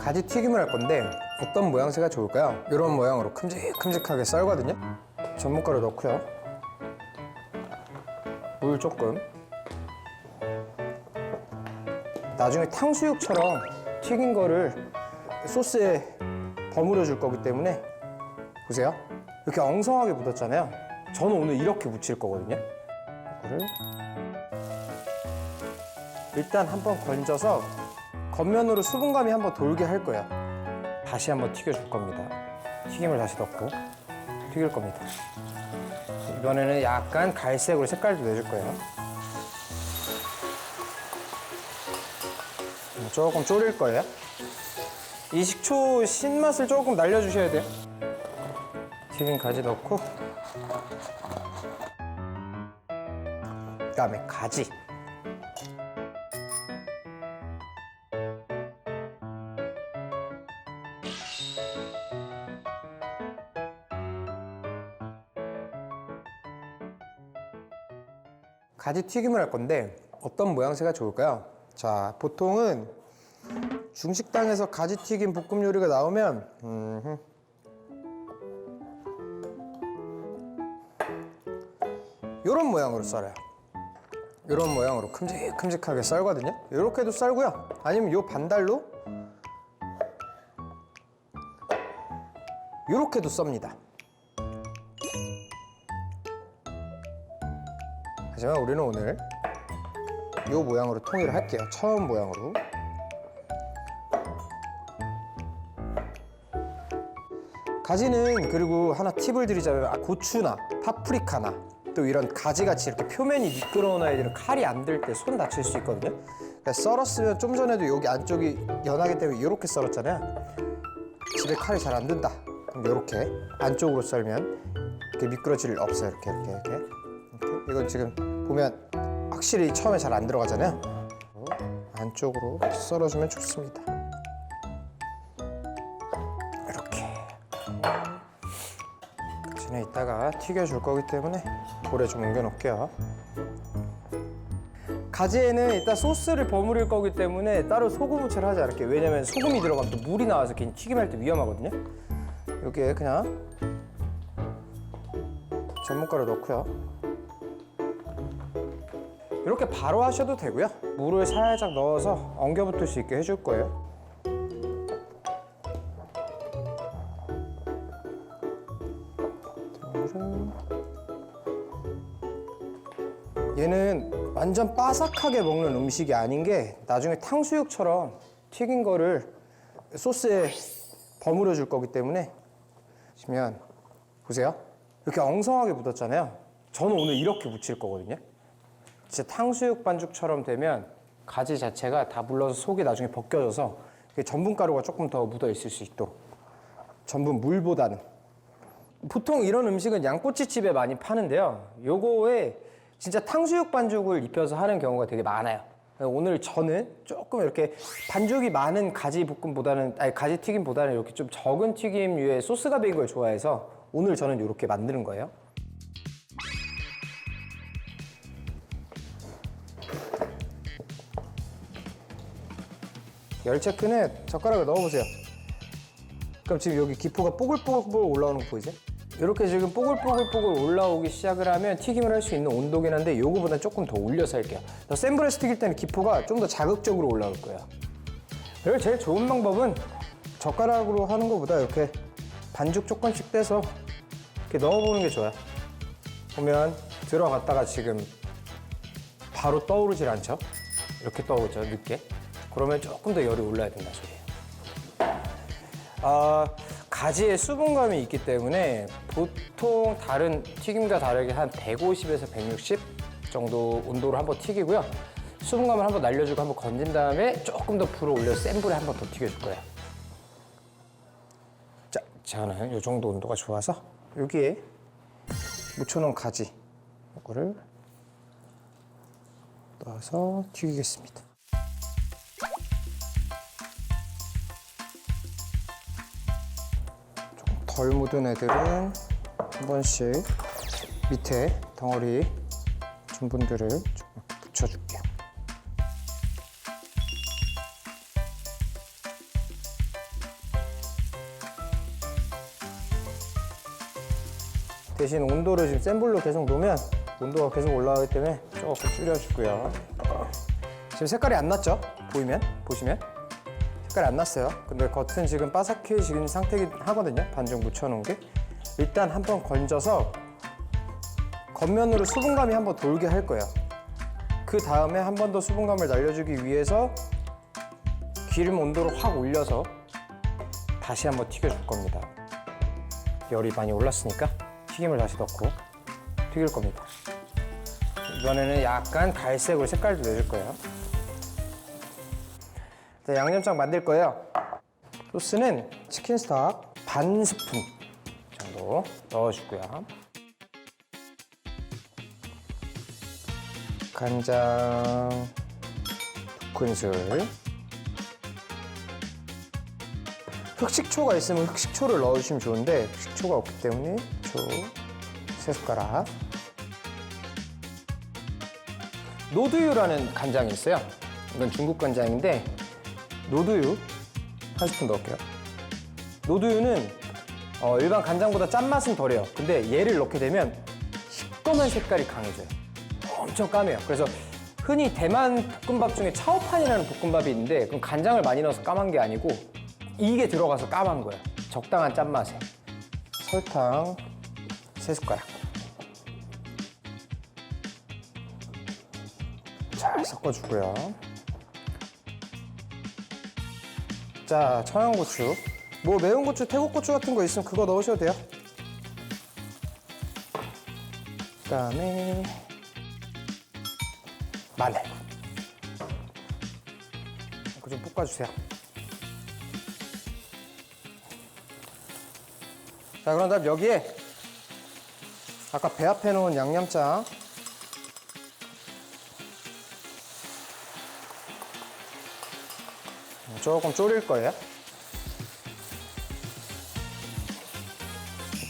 가지 튀김을 할 건데 어떤 모양새가 좋을까요? 이런 모양으로 큼직큼직하게 썰거든요. 전분가루 넣고요. 물 조금. 나중에 탕수육처럼 튀긴 거를 소스에 버무려 줄 거기 때문에 보세요. 이렇게 엉성하게 묻었잖아요. 저는 오늘 이렇게 묻힐 거거든요. 이거를 일단 한번 건져서 겉면으로 수분감이 한번 돌게 할 거예요. 다시 한번 튀겨줄 겁니다. 튀김을 다시 넣고 튀길 겁니다. 이번에는 약간 갈색으로 색깔도 내줄 거예요. 조금 졸일 거예요. 이 식초 신맛을 조금 날려주셔야 돼요. 튀긴 가지 넣고 그다음에 가지. 가지 튀김을 할 건데 어떤 모양새가 좋을까요? 자, 보통은 중식당에서 가지 튀김 볶음 요리가 나오면 이런 모양으로 썰어요. 이런 모양으로 큼직큼직하게 썰거든요. 이렇게도 썰고요. 아니면 요 반달로 이렇게도 썹니다. 하지만 우리는 오늘 이 모양으로 통일을 할게요. 처음 모양으로. 가지는 그리고 하나 팁을 드리자면 고추나 파프리카나 또 이런 가지같이 이렇게 표면이 미끄러워놔야 되는 칼이 안 들 때 손 다칠 수 있거든요. 그러니까 썰었으면 좀 전에도 여기 안쪽이 연하기 때문에 이렇게 썰었잖아요. 집에 칼이 잘 안 든다. 그럼 이렇게 안쪽으로 썰면 이렇게 미끄러질 일 없어요. 이렇게. 이건 지금 보면 확실히 처음에 잘 안 들어가잖아요. 안쪽으로 썰어주면 좋습니다. 이렇게. 가지는 이따가 튀겨줄 거기 때문에 볼에 좀 옮겨 놓을게요. 가지에는 이따 소스를 버무릴 거기 때문에 따로 소금 후치를 하지 않을게요. 왜냐면 소금이 들어가면 또 물이 나와서 괜히 튀김할 때 위험하거든요. 여기에 그냥 전분가루 넣고요. 이렇게 바로 하셔도 되고요. 물을 살짝 넣어서 엉겨붙을 수 있게 해줄 거예요. 얘는 완전 바삭하게 먹는 음식이 아닌 게 나중에 탕수육처럼 튀긴 거를 소스에 버무려 줄 거기 때문에 보시면 보세요. 이렇게 엉성하게 묻었잖아요. 저는 오늘 이렇게 묻힐 거거든요. 진짜 탕수육 반죽처럼 되면 가지 자체가 다 물러서 속이 나중에 벗겨져서 전분가루가 조금 더 묻어 있을 수 있도록. 전분 물보다는. 보통 이런 음식은 양꼬치집에 많이 파는데요. 요거에 진짜 탕수육 반죽을 입혀서 하는 경우가 되게 많아요. 오늘 저는 조금 이렇게 반죽이 많은 가지 볶음보다는, 아니 가지 튀김보다는 이렇게 좀 적은 튀김류의 소스가 배인 걸 좋아해서 오늘 저는 이렇게 만드는 거예요. 열체크는 젓가락을 넣어보세요. 그럼 지금 여기 기포가 뽀글뽀글 올라오는 거 보이세요? 이렇게 지금 뽀글뽀글 올라오기 시작을 하면 튀김을 할 수 있는 온도긴 한데 요거보다 조금 더 올려서 할게요. 더 센 불에서 튀길 때는 기포가 좀 더 자극적으로 올라올 거예요. 그리고 제일 좋은 방법은 젓가락으로 하는 것보다 이렇게 반죽 조금씩 떼서 이렇게 넣어보는 게 좋아요. 보면 들어갔다가 지금 바로 떠오르질 않죠? 이렇게 떠오르죠, 늦게. 그러면 조금 더 열이 올라야 된다 소리예요. 가지에 수분감이 있기 때문에 보통 다른 튀김과 다르게 한 150에서 160 정도 온도로 한번 튀기고요. 수분감을 한번 날려주고 한번 건진 다음에 조금 더 불을 올려서 센 불에 한번 더 튀겨줄 거예요. 자, 저는 이 정도 온도가 좋아서 여기에 묻혀놓은 가지 이거를 넣어서 튀기겠습니다. 덜 묻은 애들은 한 번씩 밑에 덩어리 전분들을 좀 붙여줄게요. 대신 온도를 지금 센 불로 계속 놓으면 온도가 계속 올라가기 때문에 조금 줄여주고요. 지금 색깔이 안 났죠? 보시면 색깔이 안 났어요. 근데 겉은 지금 바삭해지는 상태긴 하거든요. 반죽 묻혀놓은 게. 일단 한번 건져서 겉면으로 수분감이 한번 돌게 할 거예요. 그 다음에 한 번 더 수분감을 날려주기 위해서 기름 온도를 확 올려서 다시 한번 튀겨줄 겁니다. 열이 많이 올랐으니까 튀김을 다시 넣고 튀길 겁니다. 이번에는 약간 갈색으로 색깔도 내줄 거예요. 자, 양념장 만들 거예요. 소스는 치킨 스톡 반 스푼 정도 넣어주고요. 간장 2큰술. 흑식초가 있으면 흑식초를 넣어주시면 좋은데 흑식초가 없기 때문에 초 3숟가락. 노두유라는 간장이 있어요. 이건 중국 간장인데 노두유 1스푼 넣을게요. 노두유는 일반 간장보다 짠맛은 덜해요. 근데 얘를 넣게 되면 시꺼먼 색깔이 강해져요. 엄청 까매요. 그래서 흔히 대만 볶음밥 중에 차오판이라는 볶음밥이 있는데 그건 간장을 많이 넣어서 까만 게 아니고 이게 들어가서 까만 거예요. 적당한 짠맛에. 설탕 3숟가락. 잘 섞어주고요. 자, 청양고추. 뭐 매운 고추, 태국 고추 같은 거 있으면 그거 넣으셔도 돼요. 그다음에 마늘. 이거 좀 볶아주세요. 자, 그런 다음 여기에 아까 배합해 놓은 양념장 조금 졸일 거예요.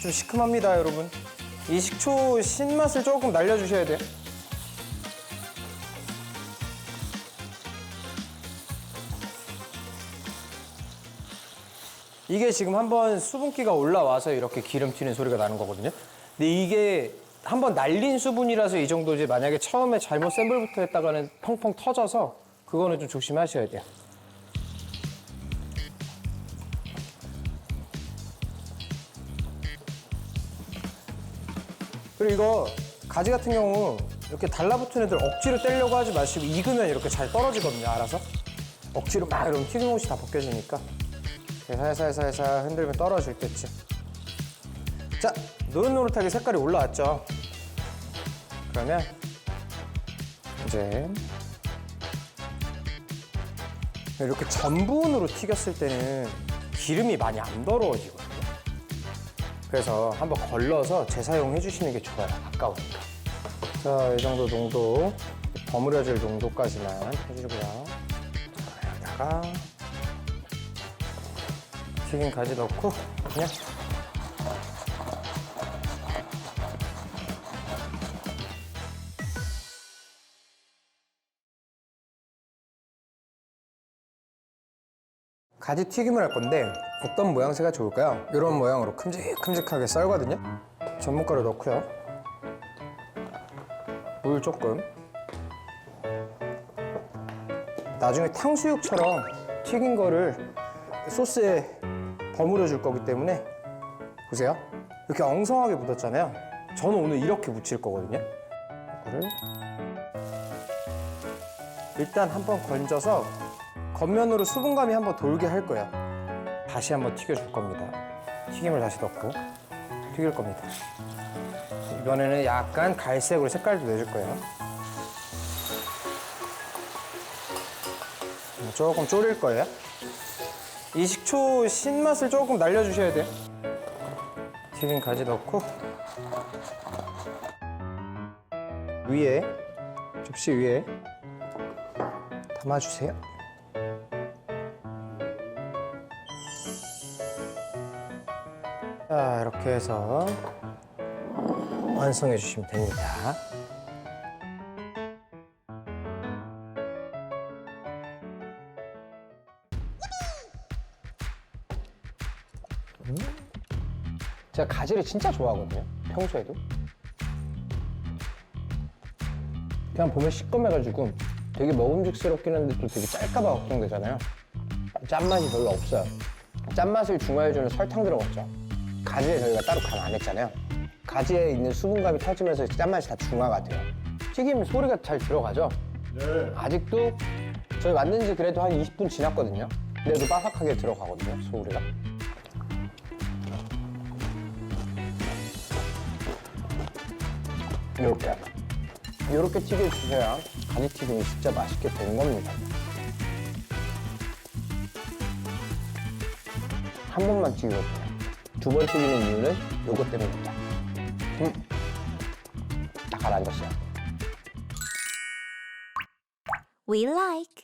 좀 시큼합니다, 여러분. 이 식초 신맛을 조금 날려주셔야 돼요. 이게 지금 한번 수분기가 올라와서 이렇게 기름 튀는 소리가 나는 거거든요. 근데 이게 한번 날린 수분이라서 이 정도지 만약에 처음에 잘못 센 불부터 했다가는 펑펑 터져서 그거는 좀 조심하셔야 돼요. 그리고 이거 가지 같은 경우 이렇게 달라붙은 애들 억지로 떼려고 하지 마시고 익으면 이렇게 잘 떨어지거든요, 알아서. 억지로 막 이러면 튀김옷이 다 벗겨지니까. 살살살살 흔들면 떨어질 때쯤. 자, 노릇노릇하게 색깔이 올라왔죠. 그러면 이제 이렇게 전분으로 튀겼을 때는 기름이 많이 안 더러워지거든요. 그래서 한번 걸러서 재사용해 주시는 게 좋아요. 아까우니까. 자, 이 정도 농도, 버무려질 농도까지만 해주고요. 여기다가 튀김 가지 넣고 그냥 가지 튀김을 할 건데 어떤 모양새가 좋을까요? 이런 모양으로 큼직큼직하게 썰거든요. 전분가루 넣고요. 물 조금. 나중에 탕수육처럼 튀긴 거를 소스에 버무려 줄 거기 때문에 보세요. 이렇게 엉성하게 묻었잖아요. 저는 오늘 이렇게 묻힐 거거든요. 이거를 일단 한번 건져서 겉면으로 수분감이 한번 돌게 할 거예요. 다시 한번 튀겨줄 겁니다. 튀김을 다시 넣고 튀길 겁니다. 이번에는 약간 갈색으로 색깔도 내줄 거예요. 조금 졸일 거예요. 이 식초 신맛을 조금 날려주셔야 돼요. 튀김 가지 넣고 위에, 접시 위에 담아주세요. 자, 이렇게 해서 완성해 주시면 됩니다. 제가 가지를 진짜 좋아하거든요. 평소에도. 그냥 보면 시꺼매가지고 되게 먹음직스럽긴 한데 또 되게 짤까봐 걱정되잖아요. 짠맛이 별로 없어요. 짠맛을 중화해주는 설탕 들어갔죠. 가지에 저희가 따로 간 안 했잖아요. 가지에 있는 수분감이 터지면서 짠맛이 다 중화가 돼요. 튀김 소리가 잘 들어가죠? 네. 아직도 저희 만든 지 그래도 한 20분 지났거든요. 그래도 바삭하게 들어가거든요, 소리가. 이렇게 튀겨주셔야 가지튀김이 진짜 맛있게 된 겁니다. 한 번만 튀기거든요. 두 번 튀기는 이유는 요것 때문입니다. 다 가라앉았어요. We like